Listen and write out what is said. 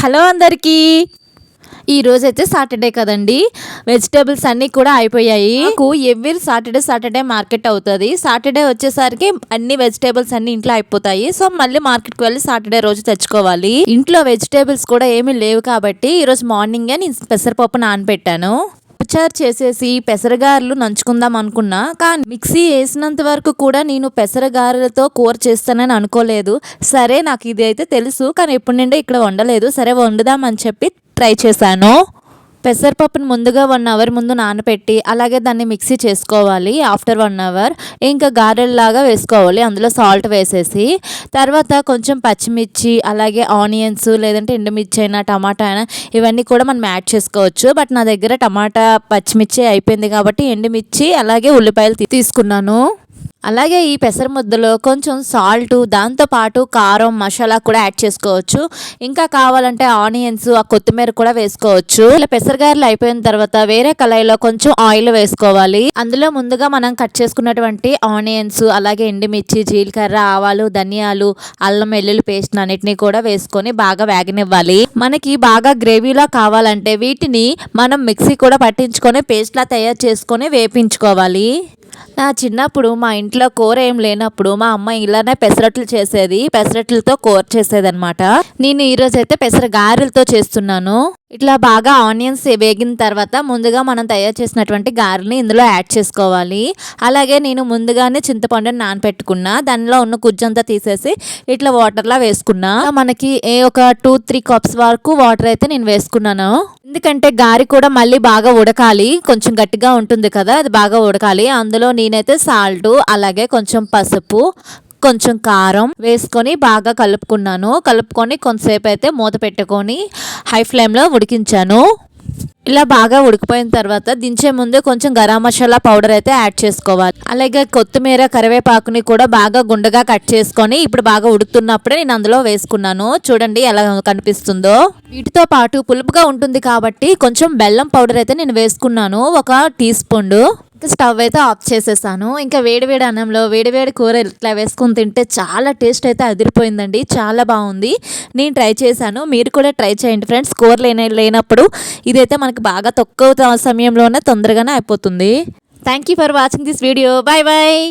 Hello అందరికీ. ఈరోజైతే Saturday కదండి, వెజిటేబుల్స్ అన్నీ కూడా అయిపోయాయి. నాకు ఎవ్రీ సాటర్డే మార్కెట్ అవుతుంది. సాటర్డే వచ్చేసరికి అన్ని వెజిటేబుల్స్ అన్ని ఇంట్లో అయిపోతాయి. సో మళ్ళీ మార్కెట్కి వెళ్ళి సాటర్డే రోజు తెచ్చుకోవాలి. ఇంట్లో వెజిటేబుల్స్ కూడా ఏమీ లేవు కాబట్టి ఈరోజు మార్నింగే నేను పెసరపప్పు నానబెట్టాను. చారు చేసేసి పెసరగారెలు నంచుకుందాం అనుకున్నా, కానీ మిక్సీ వేసినంత వరకు కూడా నేను పెసరగారెలతో కూర చేస్తానని అనుకోలేదు. సరే, నాకు ఇది అయితే తెలుసు, కానీ ఎప్పుడు నుండో ఇక్కడ వండలేదు. సరే వండుదామని చెప్పి ట్రై చేశాను. పెసరపప్పును ముందుగా 1 అవర్ ముందు నానబెట్టి అలాగే దాన్ని మిక్సీ చేసుకోవాలి. ఆఫ్టర్ 1 అవర్ ఇంకా గారెల్లాగా వేసుకోవాలి. అందులో సాల్ట్ వేసేసి తర్వాత కొంచెం పచ్చిమిర్చి అలాగే ఆనియన్స్ లేదంటే ఎండుమిర్చి అయినా టమాటా అయినా ఇవన్నీ కూడా మనం యాడ్ చేసుకోవచ్చు. బట్ నా దగ్గర టమాటా పచ్చిమిర్చి అయిపోయింది కాబట్టి ఎండుమిర్చి అలాగే ఉల్లిపాయలు తీసుకున్నాను. అలాగే ఈ పెసర ముద్దలో కొంచెం సాల్ట్, దాంతోపాటు కారం, మసాలా కూడా యాడ్ చేసుకోవచ్చు. ఇంకా కావాలంటే ఆనియన్స్, ఆ కొత్తిమీర కూడా వేసుకోవచ్చు. ఇలా పెసరగారెలు అయిపోయిన తర్వాత వేరే కళాయిలో కొంచెం ఆయిల్ వేసుకోవాలి. అందులో ముందుగా మనం కట్ చేసుకున్నటువంటి ఆనియన్స్ అలాగే ఎండుమిర్చి, జీలకర్ర, ఆవాలు, ధనియాలు, అల్లం వెల్లుల్లి పేస్ట్ అన్నిటినీ కూడా వేసుకొని బాగా వేగనివ్వాలి. మనకి బాగా గ్రేవీలా కావాలంటే వీటిని మనం మిక్సీ కూడా పట్టించుకొని పేస్ట్లా తయారు చేసుకొని వేపించుకోవాలి. నా చిన్నప్పుడు మా ఇంట్లో కూర ఏం లేనప్పుడు మా అమ్మ ఇలానే పెసరట్లు చేసేది. పెసరట్లతో కూర చేసేది అనమాట. నేను ఈరోజైతే పెసర గారెలతో చేస్తున్నాను. ఇట్లా బాగా ఆనియన్స్ వేగిన తర్వాత ముందుగా మనం తయారు చేసినటువంటి గారెని ఇందులో యాడ్ చేసుకోవాలి. అలాగే నేను ముందుగానే చింతపండుని నానపెట్టుకున్నా. దానిలో ఉన్న గుజ్జంతా తీసేసి ఇట్లా వాటర్లా వేసుకున్నా. మనకి ఒక 2-3 కప్స్ వరకు వాటర్ అయితే నేను వేసుకున్నాను. ఎందుకంటే గారి కూడా మళ్ళీ బాగా ఉడకాలి, కొంచెం గట్టిగా ఉంటుంది కదా, అది బాగా ఉడకాలి. అందులో నేనైతే సాల్ట్ అలాగే కొంచెం పసుపు, కొంచెం కారం వేసుకొని బాగా కలుపుకొని కొంతసేపు అయితే మూత పెట్టుకొని హై ఫ్లేమ్లో ఉడికించాను. ఇలా బాగా ఉడికిపోయిన తర్వాత దించే ముందు కొంచెం గరం మసాలా పౌడర్ అయితే యాడ్ చేసుకోవాలి. అలాగే కొత్తిమీర, కరివేపాకుని కూడా బాగా గుండగా కట్ చేసుకొని ఇప్పుడు బాగా ఉడుకుతున్నప్పుడే నేను అందులో వేసుకున్నాను. చూడండి ఎలా కనిపిస్తుందో. వీటితో పాటు పులుపుగా ఉంటుంది కాబట్టి కొంచెం బెల్లం పౌడర్ అయితే నేను వేసుకున్నాను, 1 టీ స్పూన్. ఇంకా స్టవ్ అయితే ఆఫ్ చేసేసాను. ఇంకా వేడివేడి అన్నంలో వేడివేడి కూర ఇట్లా వేసుకొని తింటే చాలా టేస్ట్ అయితే అదిరిపోయిందండి. చాలా బాగుంది. నేను ట్రై చేశాను, మీరు కూడా ట్రై చేయండి ఫ్రెండ్స్. కూర లేనప్పుడు ఇదైతే మనకి బాగా తక్కువ సమయంలోనే తొందరగానే అయిపోతుంది. Thank you for watching this video. Bye bye.